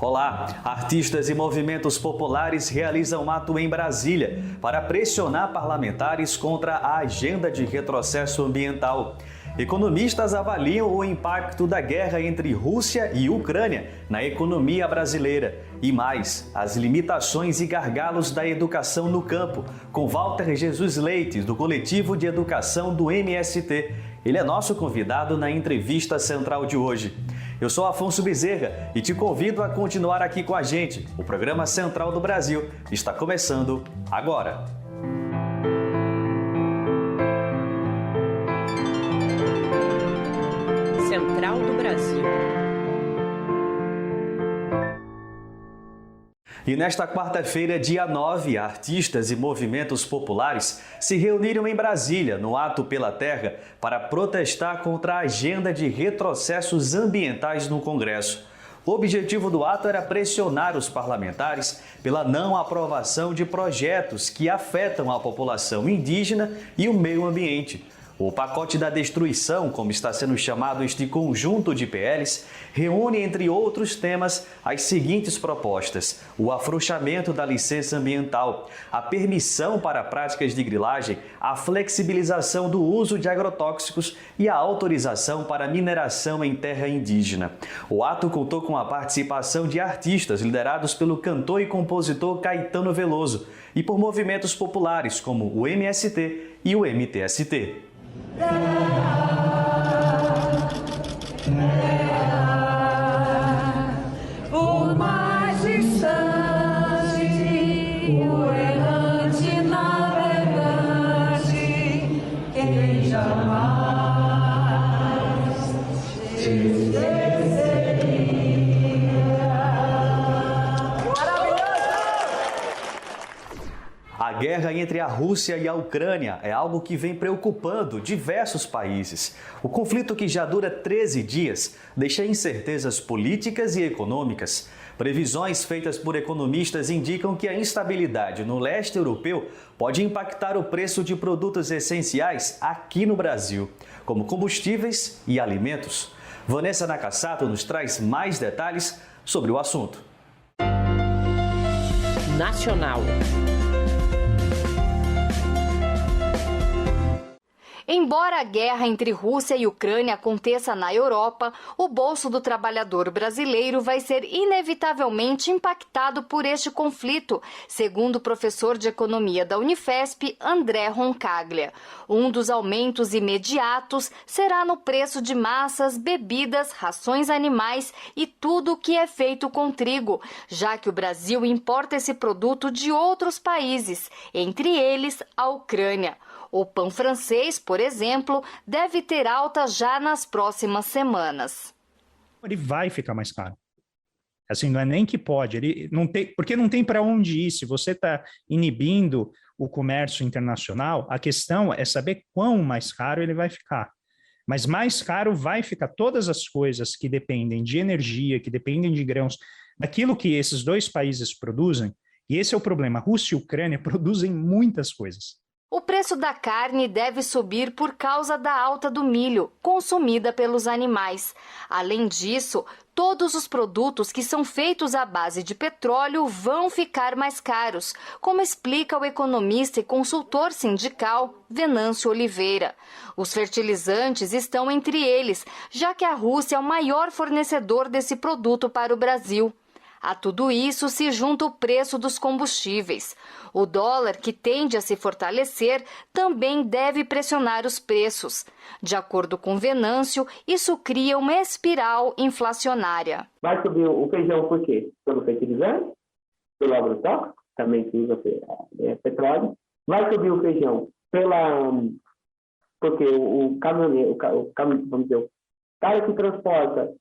Olá, artistas e movimentos populares realizam um ato em Brasília para pressionar parlamentares contra a agenda de retrocesso ambiental. Economistas avaliam o impacto da guerra entre Rússia e Ucrânia na economia brasileira e mais, as limitações e gargalos da educação no campo, com Walter Jesus Leite, do Coletivo de Educação do MST. Ele é nosso convidado na entrevista central de hoje. Eu sou Afonso Bezerra e te convido a continuar aqui com a gente. O programa Central do Brasil está começando agora. Central do Brasil. E nesta quarta-feira, dia 9, artistas e movimentos populares se reuniram em Brasília, no Ato pela Terra, para protestar contra a agenda de retrocessos ambientais no Congresso. O objetivo do ato era pressionar os parlamentares pela não aprovação de projetos que afetam a população indígena e o meio ambiente. O pacote da destruição, como está sendo chamado este conjunto de PLs, reúne, entre outros temas, as seguintes propostas: o afrouxamento da licença ambiental, a permissão para práticas de grilagem, a flexibilização do uso de agrotóxicos e a autorização para mineração em terra indígena. O ato contou com a participação de artistas liderados pelo cantor e compositor Caetano Veloso e por movimentos populares como o MST e o MTST. O mais distante, o errante navegante, quem jamais te esqueceria. A guerra entre a Rússia e a Ucrânia é algo que vem preocupando diversos países. O conflito, que já dura 13 dias, deixa incertezas políticas e econômicas. Previsões feitas por economistas indicam que a instabilidade no leste europeu pode impactar o preço de produtos essenciais aqui no Brasil, como combustíveis e alimentos. Vanessa Nakassato nos traz mais detalhes sobre o assunto. Nacional. Embora a guerra entre Rússia e Ucrânia aconteça na Europa, o bolso do trabalhador brasileiro vai ser inevitavelmente impactado por este conflito, segundo o professor de economia da Unifesp, André Roncaglia. Um dos aumentos imediatos será no preço de massas, bebidas, rações animais e tudo o que é feito com trigo, já que o Brasil importa esse produto de outros países, entre eles a Ucrânia. O pão francês, por exemplo, deve ter alta já nas próximas semanas. Ele vai ficar mais caro. Assim, não é nem que pode, ele não tem, porque não tem para onde ir. Se você está inibindo o comércio internacional, a questão é saber quão mais caro ele vai ficar. Mas mais caro vai ficar todas as coisas que dependem de energia, que dependem de grãos, daquilo que esses dois países produzem. E esse é o problema. A Rússia e a Ucrânia produzem muitas coisas. O preço da carne deve subir por causa da alta do milho, consumida pelos animais. Além disso, todos os produtos que são feitos à base de petróleo vão ficar mais caros, como explica o economista e consultor sindical Venâncio Oliveira. Os fertilizantes estão entre eles, já que a Rússia é o maior fornecedor desse produto para o Brasil. A tudo isso se junta o preço dos combustíveis. O dólar, que tende a se fortalecer, também deve pressionar os preços. De acordo com Venâncio, isso cria uma espiral inflacionária. Vai subir o feijão por quê? Pelo fertilizante, pelo agrotóxico, também que usa petróleo. Vai subir o feijão porque o caminhoneiro, vamos dizer, o cara que transporta,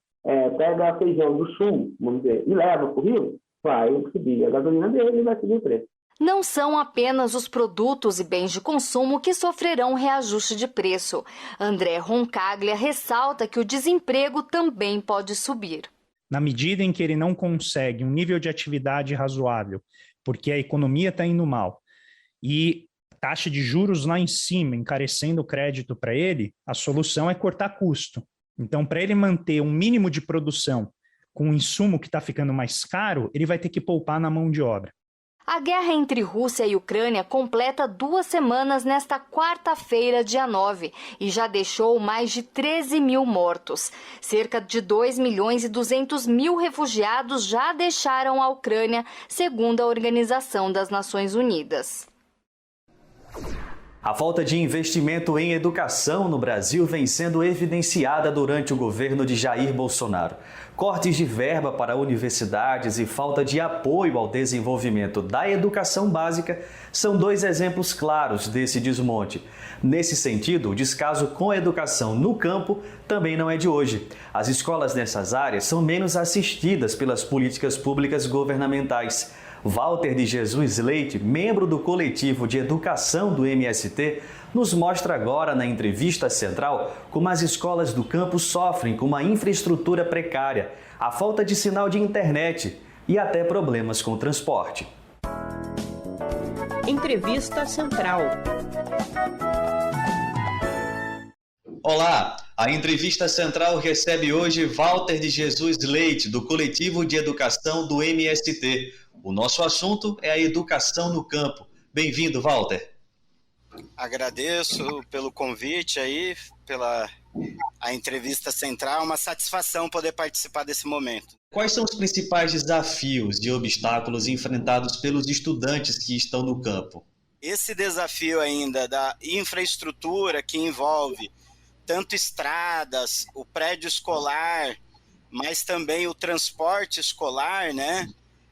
pega feijão do sul, vamos dizer, e leva para o Rio, vai subir a gasolina dele e vai subir o preço. Não são apenas os produtos e bens de consumo que sofrerão reajuste de preço. André Roncaglia ressalta que o desemprego também pode subir. Na medida em que ele não consegue um nível de atividade razoável, porque a economia está indo mal, e taxa de juros lá em cima, encarecendo o crédito para ele, a solução é cortar custo. Então, para ele manter um mínimo de produção com o insumo que está ficando mais caro, ele vai ter que poupar na mão de obra. A guerra entre Rússia e Ucrânia completa 2 semanas nesta quarta-feira, dia 9, e já deixou mais de 13 mil mortos. Cerca de 2.200.000 refugiados já deixaram a Ucrânia, segundo a Organização das Nações Unidas. A falta de investimento em educação no Brasil vem sendo evidenciada durante o governo de Jair Bolsonaro. Cortes de verba para universidades e falta de apoio ao desenvolvimento da educação básica são 2 exemplos claros desse desmonte. Nesse sentido, o descaso com a educação no campo também não é de hoje. As escolas nessas áreas são menos assistidas pelas políticas públicas governamentais. Walter de Jesus Leite, membro do coletivo de educação do MST, nos mostra agora na entrevista central como as escolas do campo sofrem com uma infraestrutura precária, a falta de sinal de internet e até problemas com transporte. Entrevista Central. Olá, a Entrevista Central recebe hoje Walter de Jesus Leite, do coletivo de educação do MST. O nosso assunto é a educação no campo. Bem-vindo, Walter. Agradeço pelo convite aí, pela a entrevista central. É uma satisfação poder participar desse momento. Quais são os principais desafios e obstáculos enfrentados pelos estudantes que estão no campo? Esse desafio ainda da infraestrutura que envolve tanto estradas, o prédio escolar, mas também o transporte escolar, né?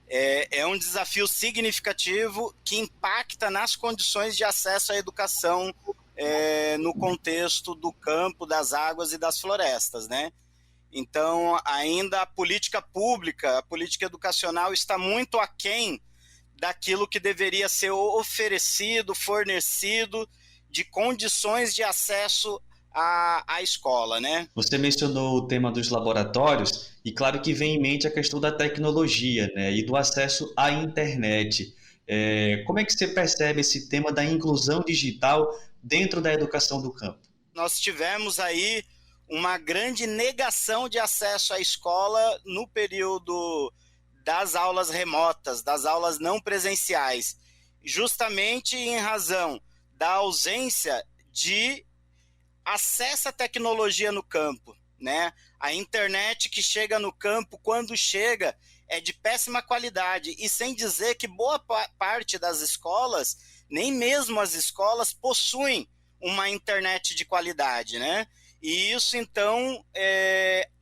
É um desafio significativo que impacta nas condições de acesso à educação no contexto do campo, das águas e das florestas, né? Então, ainda a política pública, a política educacional está muito aquém daquilo que deveria ser oferecido, fornecido de condições de acesso à escola, né? Você mencionou o tema dos laboratórios e claro que vem em mente a questão da tecnologia, né, e do acesso à internet. Como é que você percebe esse tema da inclusão digital dentro da educação do campo? Nós tivemos aí uma grande negação de acesso à escola no período das aulas remotas, das aulas não presenciais, justamente em razão da ausência de acesso à tecnologia no campo, né? A internet que chega no campo, quando chega, é de péssima qualidade, e sem dizer que boa parte das escolas, nem mesmo as escolas, possuem uma internet de qualidade, né? E isso, então,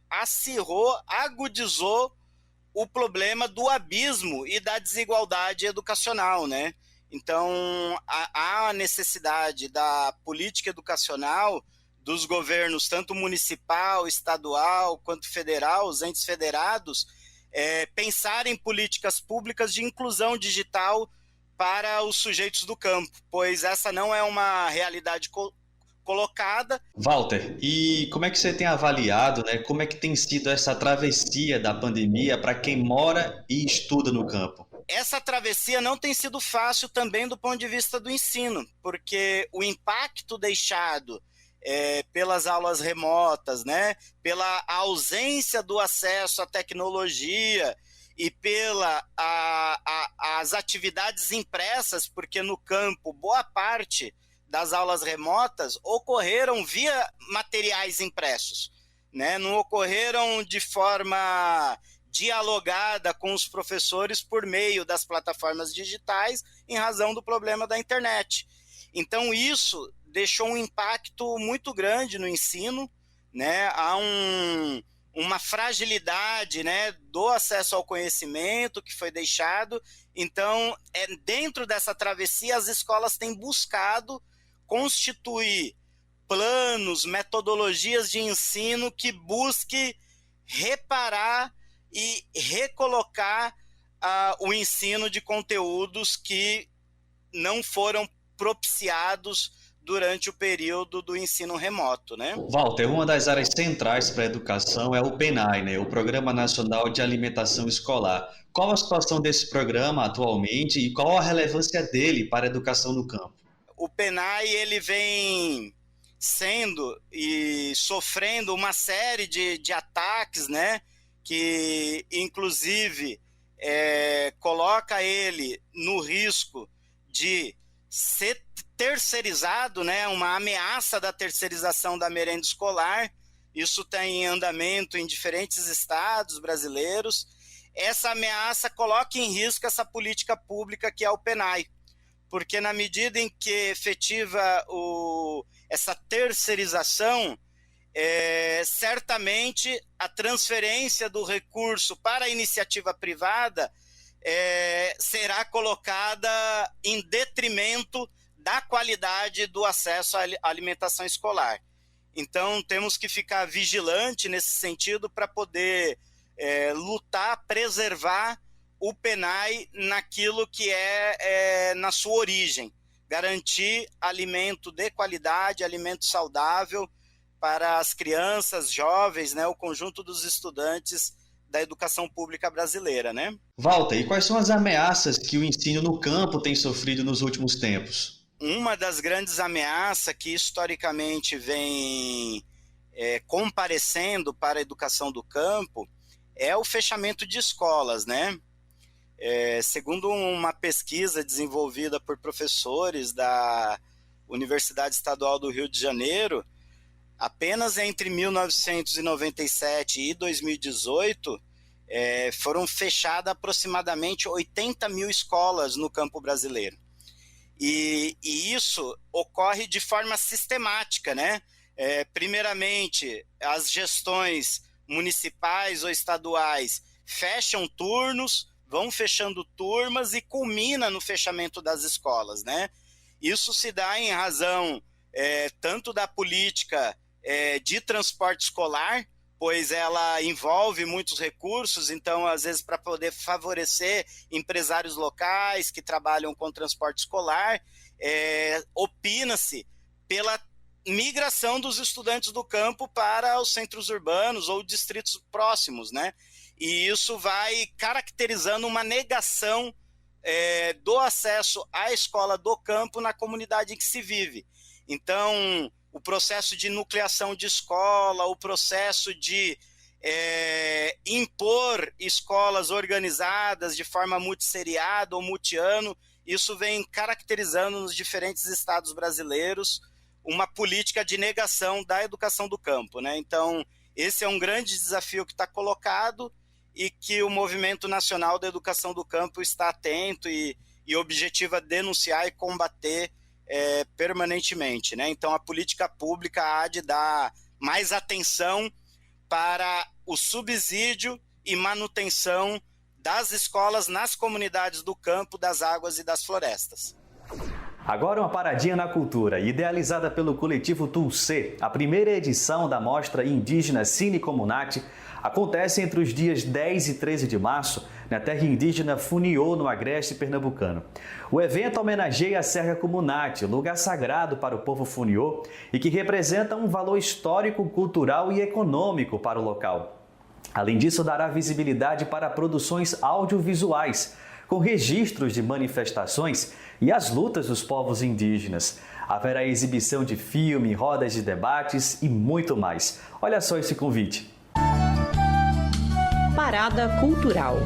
acirrou, agudizou o problema do abismo e da desigualdade educacional, né? Então, há a necessidade da política educacional dos governos, tanto municipal, estadual, quanto federal, os entes federados, pensar em políticas públicas de inclusão digital para os sujeitos do campo, pois essa não é uma realidade colocada. Walter, e como é que você tem avaliado, né, como é que tem sido essa travessia da pandemia para quem mora e estuda no campo? Essa travessia não tem sido fácil também do ponto de vista do ensino, porque o impacto deixado pelas aulas remotas, né, pela ausência do acesso à tecnologia e as atividades impressas, porque no campo boa parte das aulas remotas ocorreram via materiais impressos, né, não ocorreram de forma dialogada com os professores por meio das plataformas digitais em razão do problema da internet. Então isso deixou um impacto muito grande no ensino, né? Há uma fragilidade, né, do acesso ao conhecimento que foi deixado. Então, dentro dessa travessia, as escolas têm buscado constituir planos, metodologias de ensino que busque reparar e recolocar o ensino de conteúdos que não foram propiciados durante o período do ensino remoto, né? Walter, uma das áreas centrais para a educação é o PNAE, né? O Programa Nacional de Alimentação Escolar. Qual a situação desse programa atualmente e qual a relevância dele para a educação no campo? O PNAE, ele vem sendo e sofrendo uma série de ataques, né? que inclusive coloca ele no risco de ser terceirizado, né? Uma ameaça da terceirização da merenda escolar. Isso está em andamento em diferentes estados brasileiros. Essa ameaça coloca em risco essa política pública que é o PENAI, porque na medida em que efetiva essa terceirização, certamente a transferência do recurso para a iniciativa privada será colocada em detrimento da qualidade do acesso à alimentação escolar. Então, temos que ficar vigilante nesse sentido para poder lutar, preservar o PENAI naquilo que na sua origem, garantir alimento de qualidade, alimento saudável para as crianças, jovens, né, o conjunto dos estudantes da educação pública brasileira, né? Walter, e quais são as ameaças que o ensino no campo tem sofrido nos últimos tempos? Uma das grandes ameaças que historicamente vem comparecendo para a educação do campo é o fechamento de escolas, né? Segundo uma pesquisa desenvolvida por professores da Universidade Estadual do Rio de Janeiro, apenas entre 1997 e 2018 foram fechadas aproximadamente 80 mil escolas no campo brasileiro. E isso ocorre de forma sistemática, né? Primeiramente, as gestões municipais ou estaduais fecham turnos, vão fechando turmas e culmina no fechamento das escolas, né? Isso se dá em razão tanto da política de transporte escolar, pois ela envolve muitos recursos, então, às vezes, para poder favorecer empresários locais que trabalham com transporte escolar, opina-se pela migração dos estudantes do campo para os centros urbanos ou distritos próximos, né? E isso vai caracterizando uma negação do acesso à escola do campo na comunidade em que se vive. Então, o processo de nucleação de escola, o processo de impor escolas organizadas de forma multisseriada ou multiano, isso vem caracterizando nos diferentes estados brasileiros uma política de negação da educação do campo, né? Então, esse é um grande desafio que está colocado e que o Movimento Nacional da Educação do Campo está atento e objetiva denunciar e combater permanentemente, né? Então, a política pública há de dar mais atenção para o subsídio e manutenção das escolas nas comunidades do campo, das águas e das florestas. Agora uma paradinha na cultura. Idealizada pelo coletivo Tulsê, a primeira edição da Mostra Indígena Cine Comunate acontece entre os dias 10 e 13 de março na terra indígena Funiô, no agreste pernambucano. O evento homenageia a Serra Comunate, lugar sagrado para o povo Funiô e que representa um valor histórico, cultural e econômico para o local. Além disso, dará visibilidade para produções audiovisuais, com registros de manifestações e as lutas dos povos indígenas. Haverá exibição de filme, rodas de debates e muito mais. Olha só esse convite. Parada Cultural.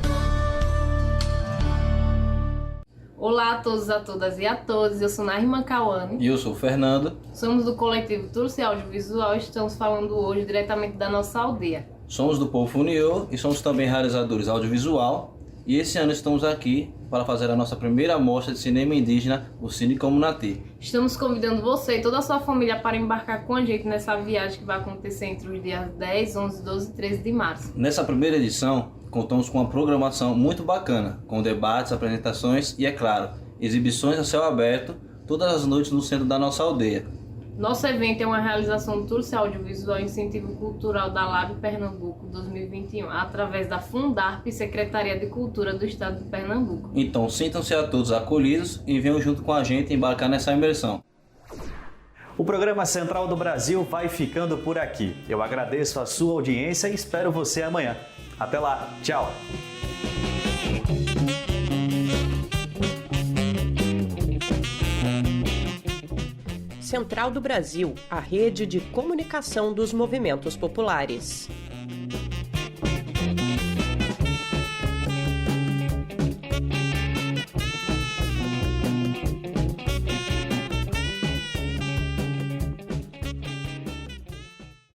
Olá a todos, a todas e a todos, eu sou Nairma Cauane. E eu sou o Fernando. Somos do coletivo Tulsê Audiovisual e estamos falando hoje diretamente da nossa aldeia. Somos do povo Funiô e somos também realizadores audiovisual. E esse ano estamos aqui para fazer a nossa primeira mostra de cinema indígena, o Cine Comunati. Estamos convidando você e toda a sua família para embarcar com a gente nessa viagem que vai acontecer entre os dias 10, 11, 12 e 13 de março. Nessa primeira edição, contamos com uma programação muito bacana, com debates, apresentações e, é claro, exibições a céu aberto, todas as noites no centro da nossa aldeia. Nosso evento é uma realização do Tulsê Audiovisual Incentivo Cultural da LAB Pernambuco 2021, através da Fundarp, Secretaria de Cultura do Estado de Pernambuco. Então, sintam-se a todos acolhidos e venham junto com a gente embarcar nessa imersão. O programa Central do Brasil vai ficando por aqui. Eu agradeço a sua audiência e espero você amanhã. Até lá, tchau! Central do Brasil, a rede de comunicação dos movimentos populares.